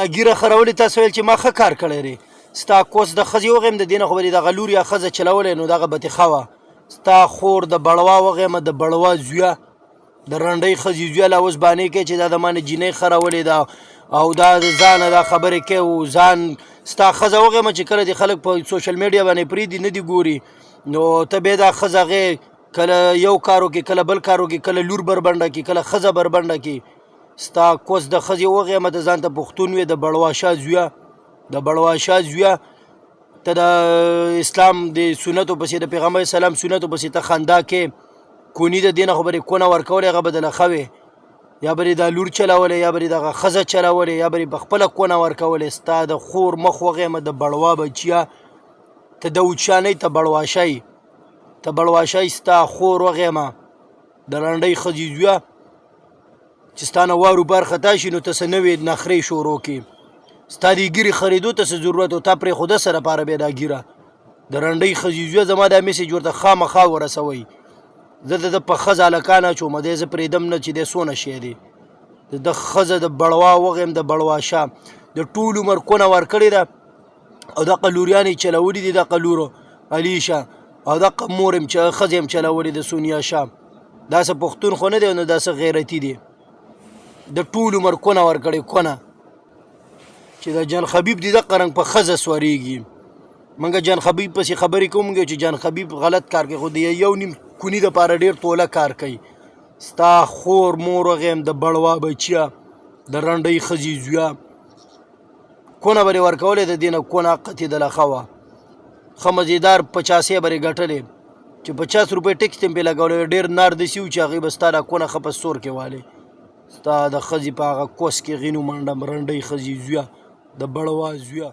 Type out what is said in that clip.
ګیره خرولې تاسو ویل چې ما ښه کار کړی دی ستا کوس د ښځې وغیم د دې نه خو به دې دغه لور یا ښځه چلولی نو دغه به تې ښه وه ستا خور د بړوا وغیمه د بړوا زویه د رنډۍ ښځې زویه لا اوس بانې کوي چې دا د ما نه جینۍ خرولې ده او دا د ځانه دا خبرې کوي او ځان ستا ښځه وغیمه چې کله دې خلک په سوشل میډیا باندې پرېږدي نه دي ګوري نو ته بیا دا ښځه هغې کله یو کار وکړي کله بل کار وکړي کله لور بربنډه کړي کله ښځه بربنډه کړي ستا کوس د ښځې وغیمه ته ځان ته پښتون وې د بړوا شاه زویه د بړوا شاه زویه ته د اسلام د سنتو پسې د پیغمبر اسلام سنتو پسې ته خندا کې کوني د دې نه خو به دې کونه ورکولی هغه به دله ښه وې یا به دې دا لور چلولی یا به دې دغه ښځه چلولی یا به دې په خپله کونه ورکولی ستا د خور مخ وغیمه د بړوا بچیه ته د اوچانۍ ته بړواشی ته بړواشی ستا خور وغیمه د رنډۍ ښځې زویه چې ستا نه وارو بار خطا شي نو ته څه نوې نخرې شروع کړي ستا دې ګیرې خریدو ته څه ضرورت و تا پرېښوده څه لپاره بیا دا ګیره د رنډۍ ښځې زویه زما دا میسیج ورته خامخا ورسوئ زه د ده په ښځه هلکان اچوم دی زه پرېږدم نه چې دی څونه شی دی د ښځه د بړوا وغیم د بړوا شاه د ټول عمر کونه ورکړې ده او دغه لوریانې چلولي دي دغه لورو علیشه او دغه مور ښځې هم چلولې د سونیا شاه داسې پښتون خو نه دی نو داسې غیرتي دی د ټول عمر کونه ورکړې کونه چې د جان خبیب دی دغه رنګ په ښځه سورېږي موږ جان خبیب پسې خبرې کوو موږ چې جان خبیب غلط کار کوي خو د یو نیم کوني دپاره ډېر توله کار کوي ستا خور مور وغیم د بړوا بچیه د رنډۍ ښځې زویه کونه به دې ورکولی د دې نه کونه قتېدله ښه وه ښه مزېدار 50 به دې ګټلې چې 50 روپۍ ټکس ته هم پرې لګولی ډېر نار داسې و چې هغې به ستا دا کونه ښه په سور کې والی ستا د ښځې په هغه کوس کې غینو منډه رنډۍ ښځې زویه د بړوا زویه